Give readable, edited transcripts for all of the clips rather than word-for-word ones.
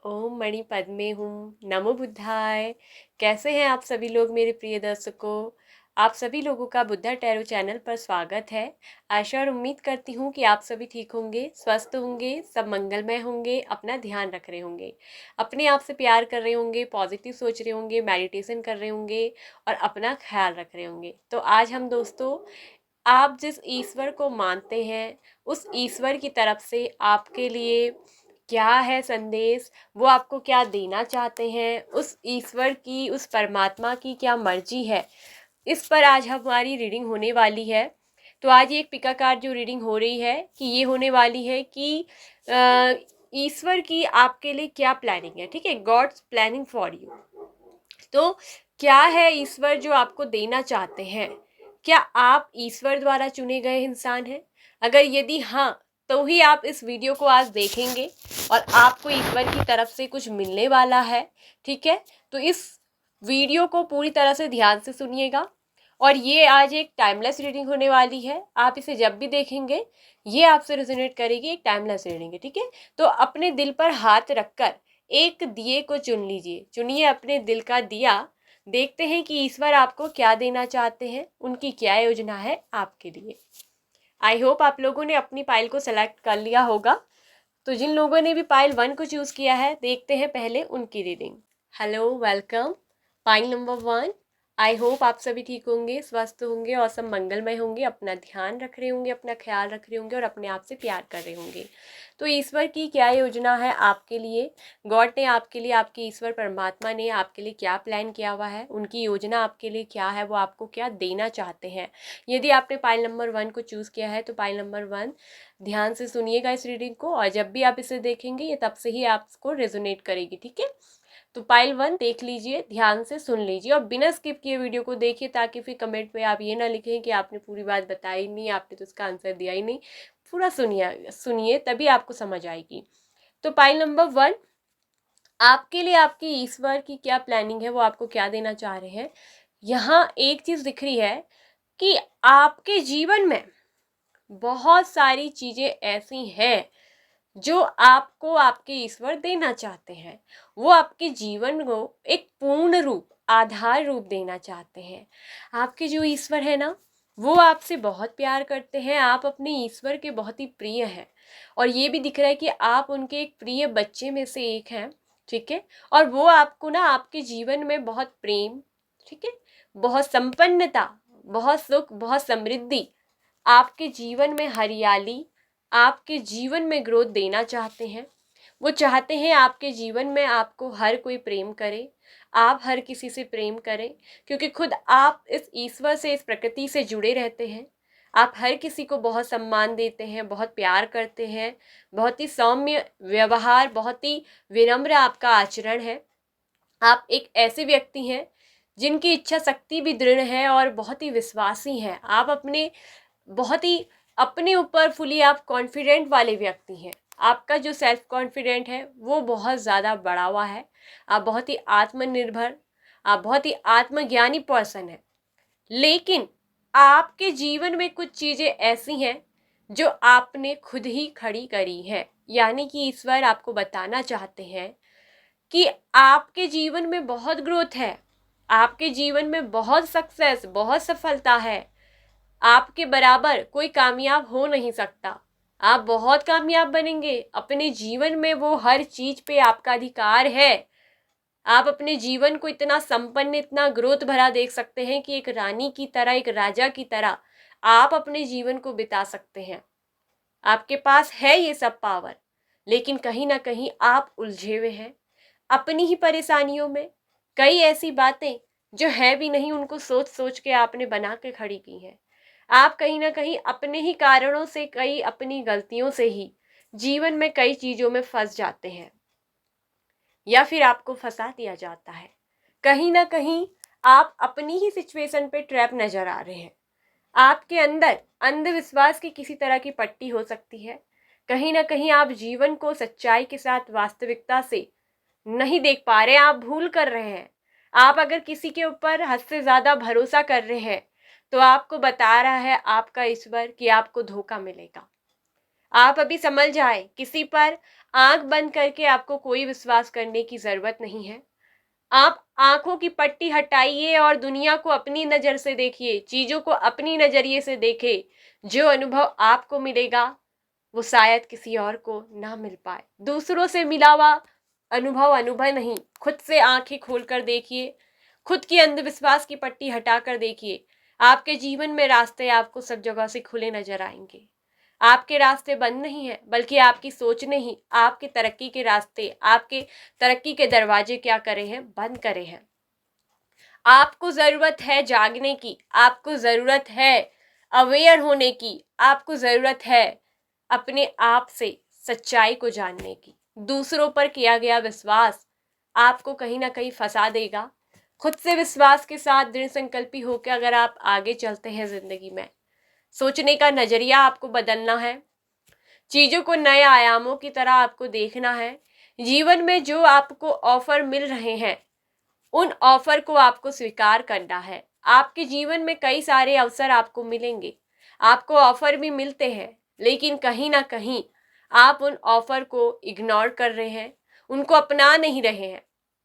ओम मणि पद्मे हूँ। नमो बुद्धाय। कैसे हैं आप सभी लोग मेरे प्रिय दर्शकों। आप सभी लोगों का बुद्धा टैरो चैनल पर स्वागत है। आशा और उम्मीद करती हूँ कि आप सभी ठीक होंगे, स्वस्थ होंगे, सब मंगलमय होंगे, अपना ध्यान रख रहे होंगे, अपने आप से प्यार कर रहे होंगे, पॉजिटिव सोच रहे होंगे, मेडिटेशन कर रहे होंगे और अपना ख्याल रख रहे होंगे। तो आज हम दोस्तों, आप जिस ईश्वर को मानते हैं उस ईश्वर की तरफ से आपके लिए क्या है संदेश, वो आपको क्या देना चाहते हैं, उस ईश्वर की, उस परमात्मा की क्या मर्जी है, इस पर आज हमारी रीडिंग होने वाली है। तो आज ये एक पिका कार्ड जो रीडिंग हो रही है कि ये होने वाली है कि ईश्वर की आपके लिए क्या प्लानिंग है। ठीक है, गॉड्स प्लानिंग फॉर यू। तो क्या है ईश्वर जो आपको देना चाहते हैं। क्या आप ईश्वर द्वारा चुने गए इंसान हैं? अगर यदि हाँ, तो ही आप इस वीडियो को आज देखेंगे और आपको ईश्वर की तरफ से कुछ मिलने वाला है। ठीक है, तो इस वीडियो को पूरी तरह से ध्यान से सुनिएगा। और ये आज एक टाइमलेस रीडिंग होने वाली है। आप इसे जब भी देखेंगे ये आपसे रेजोनेट करेगी। एक टाइमलेस रीडिंग है। ठीक है, तो अपने दिल पर हाथ रखकर एक दिए को चुन लीजिए। चुनिए अपने दिल का दिया। देखते हैं कि ईश्वर आपको क्या देना चाहते हैं, उनकी क्या योजना है आपके लिए। आई होप आप लोगों ने अपनी पाइल को सेलेक्ट कर लिया होगा। तो जिन लोगों ने भी पाइल 1 को चूज किया है, देखते हैं पहले उनकी reading. Hello, welcome. Pile number 1। I hope आप सभी ठीक होंगे, स्वस्थ होंगे और सब मंगलमय होंगे, अपना ध्यान रख रहे होंगे, अपना ख्याल रख रहे होंगे और अपने आप से प्यार कर रहे होंगे। तो ईश्वर की क्या योजना है आपके लिए, गॉड ने आपके लिए, आपके ईश्वर परमात्मा ने आपके लिए क्या प्लान किया हुआ है, उनकी योजना आपके लिए क्या है, वो आपको क्या देना चाहते हैं। यदि आपने पाइल नंबर 1 को चूज़ किया है तो पाइल नंबर 1 ध्यान से सुनिएगा इस रीडिंग को, और जब भी आप इसे देखेंगे ये तब से ही आपको रेजोनेट करेगी। ठीक है, तो पाइल 1 देख लीजिए, ध्यान से सुन लीजिए और बिना स्किप किए वीडियो को देखिए, ताकि फिर कमेंट पे आप ये ना लिखें कि आपने पूरी बात बताई नहीं, आपने तो उसका आंसर दिया ही नहीं। पूरा सुनिए सुनिए, तभी आपको समझ आएगी। तो पाइल नंबर 1, आपके लिए आपकी ईश्वर की क्या प्लानिंग है, वो आपको क्या देना चाह रहे हैं। यहाँ एक चीज़ दिख रही है कि आपके जीवन में बहुत सारी चीज़ें ऐसी हैं जो आपको आपके ईश्वर देना चाहते हैं। वो आपके जीवन को एक पूर्ण रूप, आधार रूप देना चाहते हैं। आपके जो ईश्वर है ना, वो आपसे बहुत प्यार करते हैं। आप अपने ईश्वर के बहुत ही प्रिय हैं और ये भी दिख रहा है कि आप उनके एक प्रिय बच्चे में से एक हैं। ठीक है, और वो आपको ना आपके जीवन में बहुत प्रेम, ठीक है, बहुत संपन्नता, बहुत सुख, बहुत समृद्धि, आपके जीवन में हरियाली, आपके जीवन में ग्रोथ देना चाहते हैं। वो चाहते हैं आपके जीवन में आपको हर कोई प्रेम करे, आप हर किसी से प्रेम करें, क्योंकि खुद आप इस ईश्वर से, इस प्रकृति से जुड़े रहते हैं। आप हर किसी को बहुत सम्मान देते हैं, बहुत प्यार करते हैं, बहुत ही सौम्य व्यवहार, बहुत ही विनम्र आपका आचरण है। आप एक ऐसे व्यक्ति हैं जिनकी इच्छा शक्ति भी दृढ़ है और बहुत ही विश्वासी हैं। आप अपने बहुत ही अपने ऊपर फुली आप कॉन्फिडेंट वाले व्यक्ति हैं। आपका जो सेल्फ कॉन्फिडेंट है वो बहुत ज़्यादा बढ़ा हुआ है। आप बहुत ही आत्मनिर्भर, आप बहुत ही आत्मज्ञानी पर्सन हैं। लेकिन आपके जीवन में कुछ चीज़ें ऐसी हैं जो आपने खुद ही खड़ी करी है। यानी कि ईश्वर आपको बताना चाहते हैं कि आपके जीवन में बहुत ग्रोथ है, आपके जीवन में बहुत सक्सेस, बहुत सफलता है। आपके बराबर कोई कामयाब हो नहीं सकता। आप बहुत कामयाब बनेंगे अपने जीवन में, वो हर चीज पे आपका अधिकार है। आप अपने जीवन को इतना संपन्न, इतना ग्रोथ भरा देख सकते हैं कि एक रानी की तरह, एक राजा की तरह आप अपने जीवन को बिता सकते हैं। आपके पास है ये सब पावर, लेकिन कहीं ना कहीं आप उलझे हुए हैं अपनी ही परेशानियों में। कई ऐसी बातें जो है भी नहीं, उनको सोच सोच के आपने बना के खड़ी की हैं। आप कहीं ना कहीं अपने ही कारणों से, कई अपनी गलतियों से ही जीवन में कई चीज़ों में फंस जाते हैं, या फिर आपको फंसा दिया जाता है। कहीं ना कहीं आप अपनी ही सिचुएशन पे ट्रैप नजर आ रहे हैं। आपके अंदर अंधविश्वास की किसी तरह की पट्टी हो सकती है। कहीं ना कहीं आप जीवन को सच्चाई के साथ, वास्तविकता से नहीं देख पा रहे हैं, आप भूल कर रहे हैं। आप अगर किसी के ऊपर हद से ज़्यादा भरोसा कर रहे हैं तो आपको बता रहा है आपका ईश्वर कि आपको धोखा मिलेगा। आप अभी समझ जाए, किसी पर आंख बंद करके आपको कोई विश्वास करने की ज़रूरत नहीं है। आप आंखों की पट्टी हटाइए और दुनिया को अपनी नज़र से देखिए, चीज़ों को अपनी नज़रिए से देखें। जो अनुभव आपको मिलेगा वो शायद किसी और को ना मिल पाए। दूसरों से मिला हुआ अनुभव अनुभव नहीं, खुद से आंखें खोलकर देखिए, खुद की अंधविश्वास की पट्टी हटाकर देखिए। आपके जीवन में रास्ते आपको सब जगह से खुले नजर आएंगे। आपके रास्ते बंद नहीं है, बल्कि आपकी सोच ने ही आपकी तरक्की के रास्ते, आपके तरक्की के दरवाजे क्या करे हैं, बंद करे हैं। आपको ज़रूरत है जागने की, आपको ज़रूरत है अवेयर होने की, आपको ज़रूरत है अपने आप से सच्चाई को जानने की। दूसरों पर किया गया विश्वास आपको कहीं ना कहीं फंसा देगा। खुद से विश्वास के साथ दृढ़ संकल्पी होकर अगर आप आगे चलते हैं ज़िंदगी में, सोचने का नज़रिया आपको बदलना है, चीज़ों को नए आयामों की तरह आपको देखना है। जीवन में जो आपको ऑफर मिल रहे हैं उन ऑफर को आपको स्वीकार करना है। आपके जीवन में कई सारे अवसर आपको मिलेंगे, आपको ऑफर भी मिलते हैं, लेकिन कहीं ना कहीं आप उन ऑफर को इग्नोर कर रहे हैं, उनको अपना नहीं रहे हैं,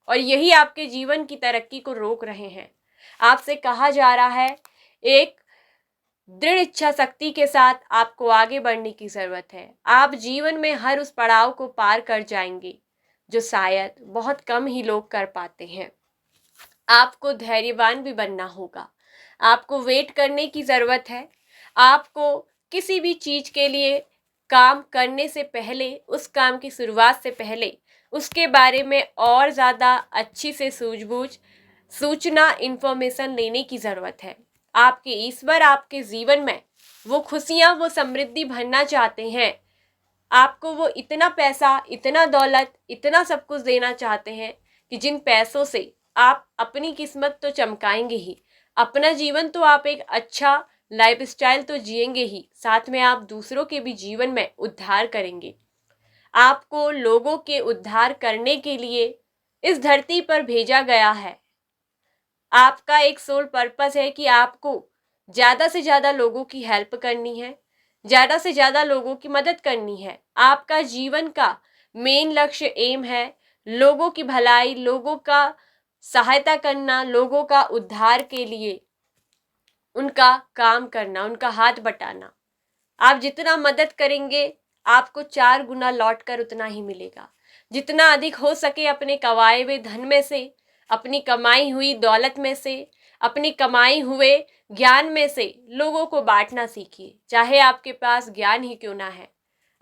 और यही आपके जीवन की तरक्की को रोक रहे हैं। आपसे कहा जा रहा है एक दृढ़ इच्छा शक्ति के साथ आपको आगे बढ़ने की ज़रूरत है। आप जीवन में हर उस पड़ाव को पार कर जाएंगे जो शायद बहुत कम ही लोग कर पाते हैं। आपको धैर्यवान भी बनना होगा, आपको वेट करने की ज़रूरत है। आपको किसी भी चीज़ के लिए काम करने से पहले, उस काम की शुरुआत से पहले उसके बारे में और ज़्यादा अच्छी से सूझबूझ, सूचना, इन्फॉर्मेशन लेने की ज़रूरत है। आपके ईश्वर आपके जीवन में वो खुशियाँ, वो समृद्धि भरना चाहते हैं। आपको वो इतना पैसा, इतना दौलत, इतना सब कुछ देना चाहते हैं कि जिन पैसों से आप अपनी किस्मत तो चमकाएंगे ही, अपना जीवन तो आप एक अच्छा लाइफस्टाइल तो जिएंगे ही, साथ में आप दूसरों के भी जीवन में उद्धार करेंगे। आपको लोगों के उद्धार करने के लिए इस धरती पर भेजा गया है। आपका एक सोल पर्पस है कि आपको ज़्यादा से ज़्यादा लोगों की हेल्प करनी है, ज़्यादा से ज़्यादा लोगों की मदद करनी है। आपका जीवन का मेन लक्ष्य, एम है लोगों की भलाई, लोगों का सहायता करना, लोगों का उद्धार के लिए उनका काम करना, उनका हाथ बटाना। आप जितना मदद करेंगे आपको 4 गुना लौट कर उतना ही मिलेगा। जितना अधिक हो सके अपने कमाए हुए धन में से, अपनी कमाई हुई दौलत में से, अपनी कमाई हुए ज्ञान में से लोगों को बांटना सीखिए। चाहे आपके पास ज्ञान ही क्यों ना है,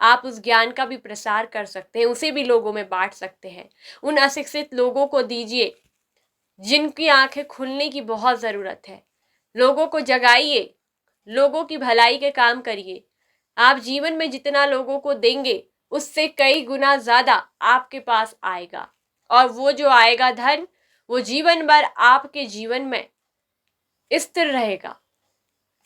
आप उस ज्ञान का भी प्रसार कर सकते हैं, उसे भी लोगों में बांट सकते हैं। उन अशिक्षित लोगों को दीजिए जिनकी आंखें खुलने की बहुत ज़रूरत है। लोगों को जगाइए, लोगों की भलाई के काम करिए। आप जीवन में जितना लोगों को देंगे उससे कई गुना ज़्यादा आपके पास आएगा, और वो जो आएगा धन, वो जीवन भर आपके जीवन में स्थिर रहेगा।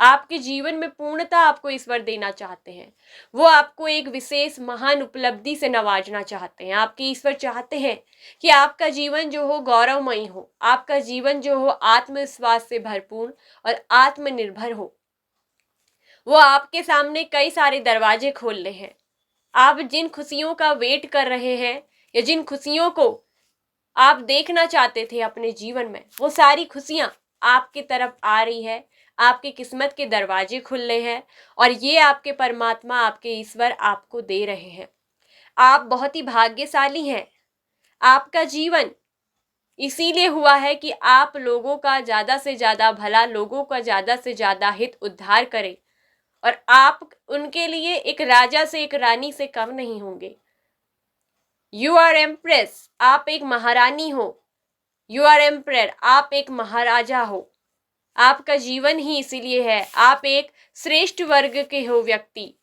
आपके जीवन में पूर्णता आपको ईश्वर देना चाहते हैं। वो आपको एक विशेष महान उपलब्धि से नवाजना चाहते हैं। आपके ईश्वर चाहते हैं कि आपका जीवन जो हो गौरवमयी हो, आपका जीवन जो हो आत्मविश्वास से भरपूर और आत्मनिर्भर हो। वो आपके सामने कई सारे दरवाजे खोल रहे हैं। आप जिन खुशियों का वेट कर रहे हैं या जिन खुशियों को आप देखना चाहते थे अपने जीवन में, वो सारी खुशियां आपकी तरफ आ रही है। आपकी किस्मत के दरवाजे खुल रहे हैं और ये आपके परमात्मा, आपके ईश्वर आपको दे रहे हैं। आप बहुत ही भाग्यशाली हैं। आपका जीवन इसीलिए हुआ है कि आप लोगों का ज़्यादा से ज़्यादा भला, लोगों का ज़्यादा से ज़्यादा हित उद्धार करें, और आप उनके लिए एक राजा से, एक रानी से कम नहीं होंगे। यू आर एम्प्रेस, आप एक महारानी हो। यू आर एम्परर, आप एक महाराजा हो। आपका जीवन ही इसीलिए है। आप एक श्रेष्ठ वर्ग के हो व्यक्ति।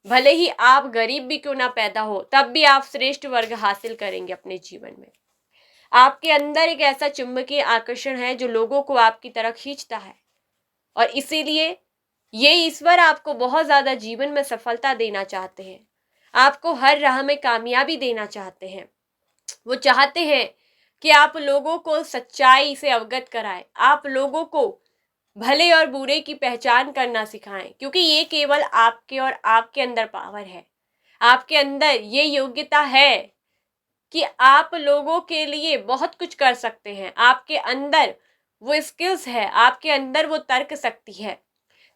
भले ही आप गरीब भी क्यों ना पैदा हो, तब भी आप श्रेष्ठ वर्ग हासिल करेंगे अपने जीवन में। आपके अंदर एक ऐसा चुंबकीय आकर्षण है जो लोगों को आपकी तरफ खींचता है, और इसीलिए ये ईश्वर आपको बहुत ज़्यादा जीवन में सफलता देना चाहते हैं। आपको हर राह में कामयाबी देना चाहते हैं। वो चाहते हैं कि आप लोगों को सच्चाई से अवगत कराएं, आप लोगों को भले और बुरे की पहचान करना सिखाएं, क्योंकि ये केवल आपके और आपके अंदर पावर है। आपके अंदर ये योग्यता है कि आप लोगों के लिए बहुत कुछ कर सकते हैं। आपके अंदर वो स्किल्स है, आपके अंदर वो तर्क शक्ति है।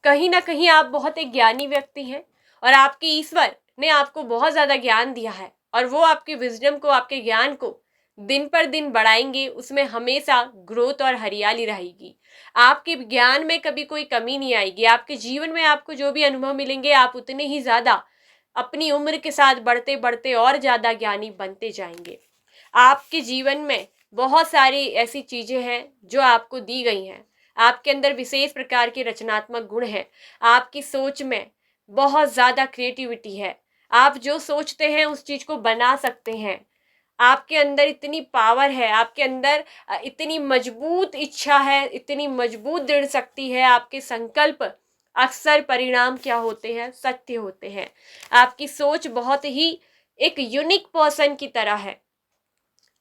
कहीं ना कहीं आप बहुत एक ज्ञानी व्यक्ति हैं और आपके ईश्वर ने आपको बहुत ज़्यादा ज्ञान दिया है और वो आपके विजडम को, आपके ज्ञान को दिन पर दिन बढ़ाएंगे। उसमें हमेशा ग्रोथ और हरियाली रहेगी। आपके ज्ञान में कभी कोई कमी नहीं आएगी। आपके जीवन में आपको जो भी अनुभव मिलेंगे, आप उतने ही ज़्यादा अपनी उम्र के साथ बढ़ते बढ़ते और ज़्यादा ज्ञानी बनते जाएंगे। आपके जीवन में बहुत सारी ऐसी चीज़ें हैं जो आपको दी गई हैं। आपके अंदर विशेष प्रकार के रचनात्मक गुण हैं। आपकी सोच में बहुत ज़्यादा क्रिएटिविटी है। आप जो सोचते हैं उस चीज़ को बना सकते हैं। आपके अंदर इतनी पावर है, आपके अंदर इतनी मजबूत इच्छा है, इतनी मजबूत दृढ़ शक्ति है। आपके संकल्प अक्सर परिणाम क्या होते हैं? सत्य होते हैं। आपकी सोच बहुत ही एक यूनिक पर्सन की तरह है।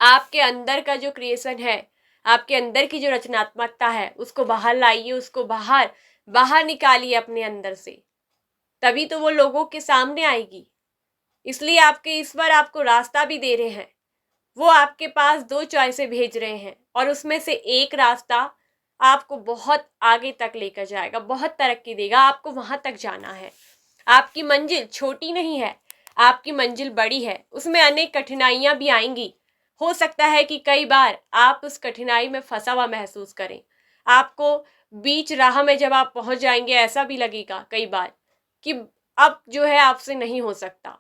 आपके अंदर का जो क्रिएशन है, आपके अंदर की जो रचनात्मकता है, उसको बाहर लाइए, उसको बाहर बाहर निकालिए अपने अंदर से, तभी तो वो लोगों के सामने आएगी। इसलिए आपके ईश्वर आपको रास्ता भी दे रहे हैं। वो आपके पास दो चॉइसें भेज रहे हैं और उसमें से एक रास्ता आपको बहुत आगे तक लेकर जाएगा, बहुत तरक्की देगा। आपको वहां तक जाना है। आपकी मंजिल छोटी नहीं है, आपकी मंजिल बड़ी है। उसमें अनेक कठिनाइयां भी आएंगी। हो सकता है कि कई बार आप उस कठिनाई में फंसा हुआ महसूस करें। आपको बीच राह में जब आप पहुंच जाएंगे, ऐसा भी लगेगा कई बार कि अब जो है आपसे नहीं हो सकता,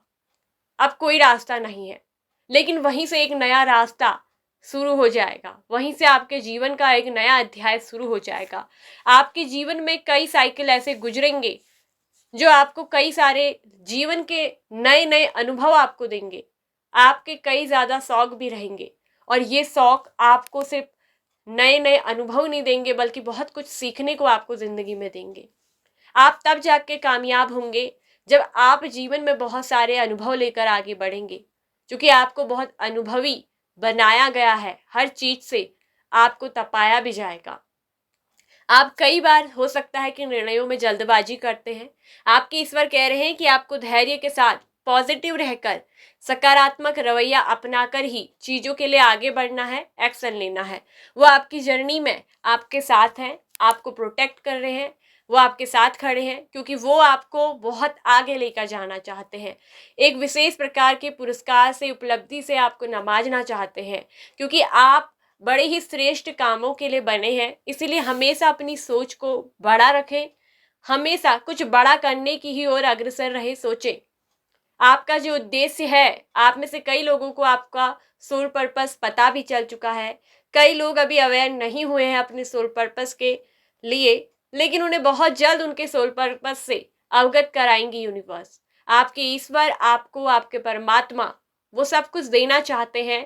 अब कोई रास्ता नहीं है। लेकिन वहीं से एक नया रास्ता शुरू हो जाएगा। वहीं से आपके जीवन का एक नया अध्याय शुरू हो जाएगा। आपके जीवन में कई साइकिल ऐसे गुजरेंगे जो आपको कई सारे जीवन के नए नए अनुभव आपको देंगे। आपके कई ज़्यादा शौक भी रहेंगे और ये शौक आपको सिर्फ नए नए अनुभव नहीं देंगे, बल्कि बहुत कुछ सीखने को आपको ज़िंदगी में देंगे। आप तब जाके कामयाब होंगे जब आप जीवन में बहुत सारे अनुभव लेकर आगे बढ़ेंगे, क्योंकि आपको बहुत अनुभवी बनाया गया है। हर चीज़ से आपको तपाया भी जाएगा। आप कई बार हो सकता है कि निर्णयों में जल्दबाजी करते हैं। आपके ईश्वर कह रहे हैं कि आपको धैर्य के साथ पॉजिटिव रहकर सकारात्मक रवैया अपनाकर ही चीज़ों के लिए आगे बढ़ना है, एक्शन लेना है। वो आपकी जर्नी में आपके साथ हैं, आपको प्रोटेक्ट कर रहे हैं, वो आपके साथ खड़े हैं, क्योंकि वो आपको बहुत आगे लेकर जाना चाहते हैं। एक विशेष प्रकार के पुरस्कार से, उपलब्धि से आपको नवाजना चाहते हैं, क्योंकि आप बड़े ही श्रेष्ठ कामों के लिए बने हैं। इसीलिए हमेशा अपनी सोच को बड़ा रखें, हमेशा कुछ बड़ा करने की ही ओर अग्रसर रहे। सोचें आपका जो उद्देश्य है, आप में से कई लोगों को आपका सोल पर्पस पता भी चल चुका है। कई लोग अभी अवेयर नहीं हुए हैं अपने सोल पर्पस के लिए, लेकिन उन्हें बहुत जल्द उनके सोल पर्पस से अवगत कराएंगी यूनिवर्स। आपके ईश्वर आपको, आपके परमात्मा, वो सब कुछ देना चाहते हैं,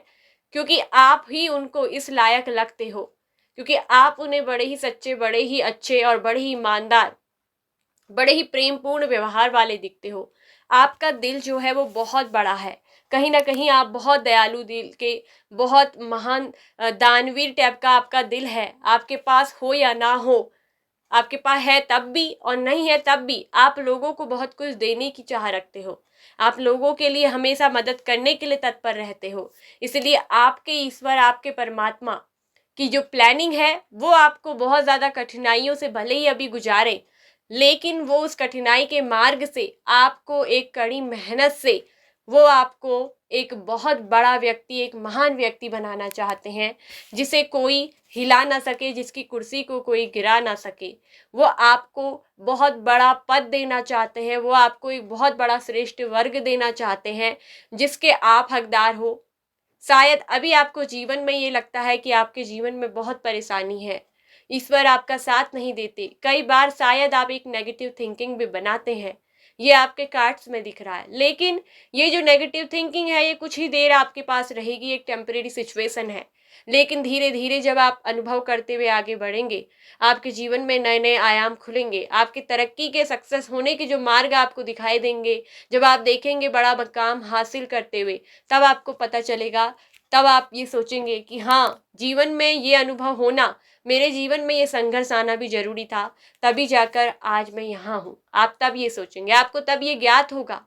क्योंकि आप ही उनको इस लायक लगते हो, क्योंकि आप उन्हें बड़े ही सच्चे, बड़े ही अच्छे और बड़े ही ईमानदार, बड़े ही प्रेमपूर्ण व्यवहार वाले दिखते हो। आपका दिल जो है वो बहुत बड़ा है। कहीं ना कहीं आप बहुत दयालु दिल के, बहुत महान दानवीर टाइप का आपका दिल है। आपके पास हो या ना हो, आपके पास है तब भी और नहीं है तब भी आप लोगों को बहुत कुछ देने की चाह रखते हो। आप लोगों के लिए हमेशा मदद करने के लिए तत्पर रहते हो। इसलिए आपके ईश्वर, आपके परमात्मा की जो प्लानिंग है वो आपको बहुत ज़्यादा कठिनाइयों से भले ही अभी गुजारे, लेकिन वो उस कठिनाई के मार्ग से आपको एक कड़ी मेहनत से वो आपको एक बहुत बड़ा व्यक्ति, एक महान व्यक्ति बनाना चाहते हैं, जिसे कोई हिला ना सके, जिसकी कुर्सी को कोई गिरा ना सके। वो आपको बहुत बड़ा पद देना चाहते हैं, वो आपको एक बहुत बड़ा श्रेष्ठ वर्ग देना चाहते हैं जिसके आप हकदार हो। शायद अभी आपको जीवन में ये लगता है कि आपके जीवन में बहुत परेशानी है, ईश्वर आपका साथ नहीं देते। कई बार शायद आप एक नेगेटिव थिंकिंग भी बनाते हैं, ये आपके कार्ड्स में दिख रहा है। लेकिन ये जो नेगेटिव थिंकिंग है ये कुछ ही देर आपके पास रहेगी, एक टेम्परेरी सिचुएशन है। लेकिन धीरे धीरे जब आप अनुभव करते हुए आगे बढ़ेंगे, आपके जीवन में नए नए आयाम खुलेंगे। आपकी तरक्की के, सक्सेस होने के जो मार्ग आपको दिखाई देंगे, जब आप देखेंगे बड़ा मकाम हासिल करते हुए, तब आपको पता चलेगा। तब आप ये सोचेंगे कि हाँ, जीवन में ये अनुभव होना, मेरे जीवन में ये संघर्ष आना भी जरूरी था, तभी जाकर आज मैं यहाँ हूँ। आप तब ये सोचेंगे, आपको तब ये ज्ञात होगा।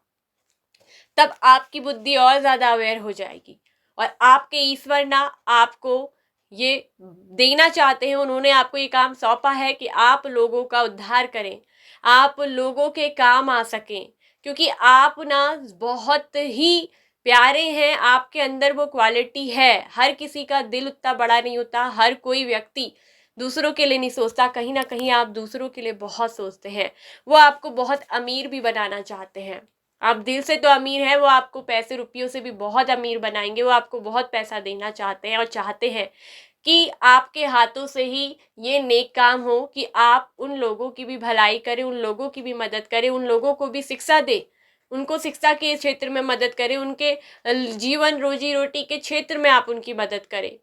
तब आपकी बुद्धि और ज़्यादा अवेयर हो जाएगी। और आपके ईश्वर ना आपको ये देना चाहते हैं, उन्होंने आपको ये काम सौंपा है कि आप लोगों का उद्धार करें, आप लोगों के काम आ सकें, क्योंकि आप ना बहुत ही प्यारे हैं, आपके अंदर वो क्वालिटी है। हर किसी का दिल उतना बड़ा नहीं होता, हर कोई व्यक्ति दूसरों के लिए नहीं सोचता, कहीं ना कहीं आप दूसरों के लिए बहुत सोचते हैं। वो आपको बहुत अमीर भी बनाना चाहते हैं। आप दिल से तो अमीर हैं, वो आपको पैसे रुपयों से भी बहुत अमीर बनाएंगे, वो आपको बहुत पैसा देना चाहते हैं और चाहते हैं कि आपके हाथों से ही ये नेक काम हो कि आप उन लोगों की भी भलाई करें, उन लोगों की भी मदद करें, उन लोगों को भी शिक्षा दें, उनको शिक्षा के क्षेत्र में मदद करें, उनके जीवन रोजी रोटी के क्षेत्र में आप उनकी मदद करें।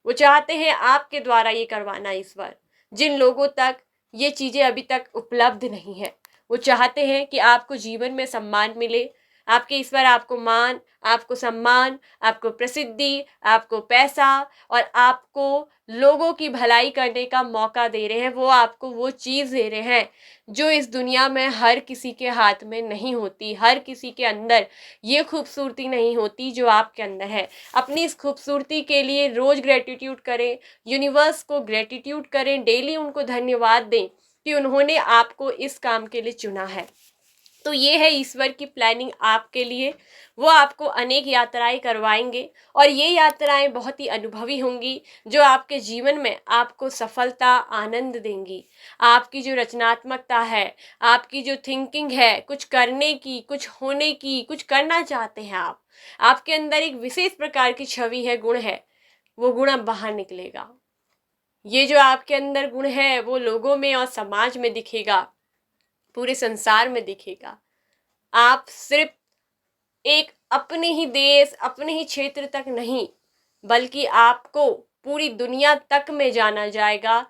वो चाहते हैं आपके द्वारा ये करवाना ईश्वर, जिन लोगों तक ये चीज़ें अभी तक उपलब्ध नहीं है। वो चाहते हैं कि आपको जीवन में सम्मान मिले, आपके ईश्वर आपको मान, आपको सम्मान, आपको प्रसिद्धि, आपको पैसा और आपको लोगों की भलाई करने का मौका दे रहे हैं। वो आपको वो चीज़ दे रहे हैं जो इस दुनिया में हर किसी के हाथ में नहीं होती, हर किसी के अंदर ये खूबसूरती नहीं होती जो आपके अंदर है। अपनी इस खूबसूरती के लिए रोज़ ग्रेटिट्यूड करें, यूनिवर्स को ग्रेटिट्यूड करें, डेली उनको धन्यवाद दें कि उन्होंने आपको इस काम के लिए चुना है। तो ये है ईश्वर की प्लानिंग आपके लिए। वो आपको अनेक यात्राएं करवाएंगे और ये यात्राएं बहुत ही अनुभवी होंगी, जो आपके जीवन में आपको सफलता आनंद देंगी। आपकी जो रचनात्मकता है, आपकी जो थिंकिंग है, कुछ करने की, कुछ होने की, कुछ करना चाहते हैं आप, आपके अंदर एक विशेष प्रकार की छवि है, गुण है, वो गुण अब बाहर निकलेगा। ये जो आपके अंदर गुण है वो लोगों में और समाज में दिखेगा, पूरे संसार में दिखेगा। आप सिर्फ एक अपने ही देश, अपने ही क्षेत्र तक नहीं, बल्कि आपको पूरी दुनिया तक में जाना जाएगा।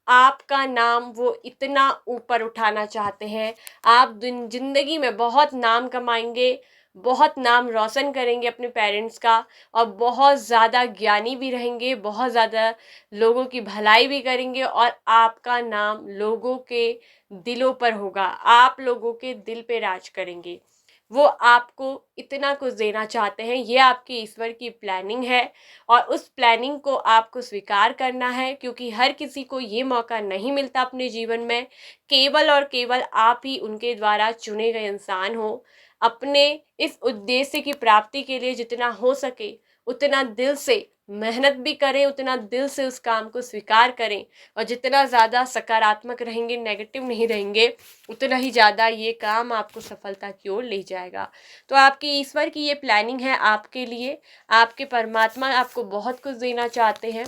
आपका नाम वो इतना ऊपर उठाना चाहते हैं। आप जिंदगी में बहुत नाम कमाएंगे, बहुत नाम रोशन करेंगे अपने पेरेंट्स का, और बहुत ज़्यादा ज्ञानी भी रहेंगे, बहुत ज़्यादा लोगों की भलाई भी करेंगे, और आपका नाम लोगों के दिलों पर होगा, आप लोगों के दिल पे राज करेंगे। वो आपको इतना कुछ देना चाहते हैं, ये आपकी ईश्वर की प्लानिंग है और उस प्लानिंग को आपको स्वीकार करना है, क्योंकि हर किसी को ये मौका नहीं मिलता अपने जीवन में। केवल और केवल आप ही उनके द्वारा चुने गए इंसान हो। अपने इस उद्देश्य की प्राप्ति के लिए जितना हो सके उतना दिल से मेहनत भी करें, उतना दिल से उस काम को स्वीकार करें, और जितना ज़्यादा सकारात्मक रहेंगे, नेगेटिव नहीं रहेंगे, उतना ही ज़्यादा ये काम आपको सफलता की ओर ले जाएगा। तो आपकी ईश्वर की ये प्लानिंग है आपके लिए। आपके परमात्मा आपको बहुत कुछ देना चाहते हैं।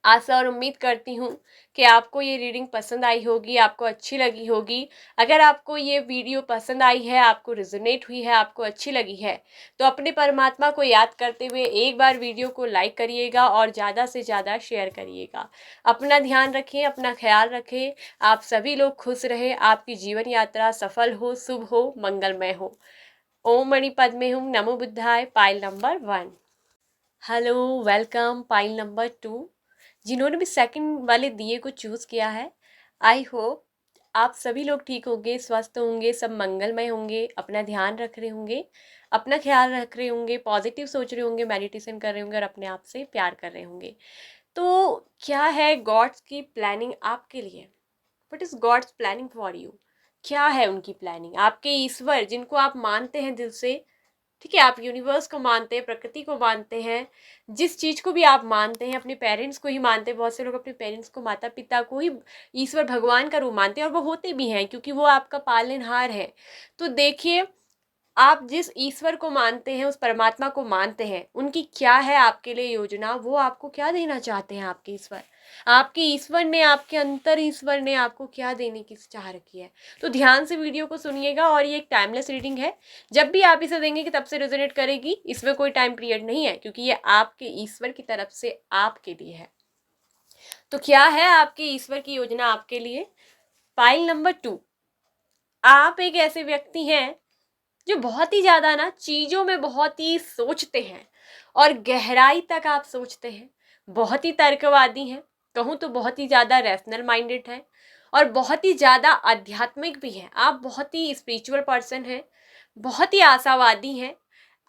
आशा और उम्मीद करती हूँ कि आपको ये रीडिंग पसंद आई होगी, आपको अच्छी लगी होगी। अगर आपको ये वीडियो पसंद आई है, आपको रिजोनेट हुई है, आपको अच्छी लगी है, तो अपने परमात्मा को याद करते हुए एक बार वीडियो को लाइक करिएगा और ज़्यादा से ज़्यादा शेयर करिएगा। अपना ध्यान रखें, अपना ख्याल रखें। आप सभी लोग खुश रहें, आपकी जीवन यात्रा सफल हो, शुभ हो, मंगलमय हो। ओम मणि पद्मे हुम, नमो बुद्धाय। Pile number 1। Hello, welcome pile number 2। जिन्होंने भी सेकंड वाले दिए को चूज़ किया है, आई होप आप सभी लोग ठीक होंगे, स्वस्थ होंगे, सब मंगलमय होंगे, अपना ध्यान रख रहे होंगे, अपना ख्याल रख रहे होंगे, पॉजिटिव सोच रहे होंगे, मेडिटेशन कर रहे होंगे और अपने आप से प्यार कर रहे होंगे। तो क्या है गॉड्स की प्लानिंग आपके लिए? What is God's planning for you? क्या है उनकी प्लानिंग? आपके ईश्वर जिनको आप मानते हैं दिल से, ठीक है, आप यूनिवर्स को मानते हैं, प्रकृति को मानते हैं, जिस चीज़ को भी आप मानते हैं, अपने पेरेंट्स को ही मानते हैं। बहुत से लोग अपने पेरेंट्स को, माता पिता को ही ईश्वर भगवान का रूप मानते हैं, और वो होते भी हैं क्योंकि वो आपका पालनहार है। तो देखिए, आप जिस ईश्वर को मानते हैं, उस परमात्मा को मानते हैं, उनकी क्या है आपके लिए योजना, वो आपको क्या देना चाहते हैं आपके ईश्वर। आपके ईश्वर ने, आपके अंतर ईश्वर ने आपको क्या देने की चाह रखी है। तो ध्यान से वीडियो को सुनिएगा, और ये एक टाइमलेस रीडिंग है। जब भी आप इसे देंगे कि तब से रेजोनेट करेगी, इसमें कोई टाइम पीरियड नहीं है, क्योंकि ये आपके ईश्वर की तरफ से आपके लिए है। तो क्या है आपके ईश्वर की योजना आपके लिए? Pile number 2। आप एक ऐसे व्यक्ति हैं जो बहुत ही ज़्यादा ना चीज़ों में बहुत ही सोचते हैं, और गहराई तक आप सोचते हैं, बहुत ही तर्कवादी हैं, कहूँ तो बहुत ही ज़्यादा रैशनल माइंडेड हैं, और बहुत ही ज़्यादा आध्यात्मिक भी हैं। आप बहुत ही स्पिरिचुअल पर्सन हैं, बहुत ही आशावादी हैं।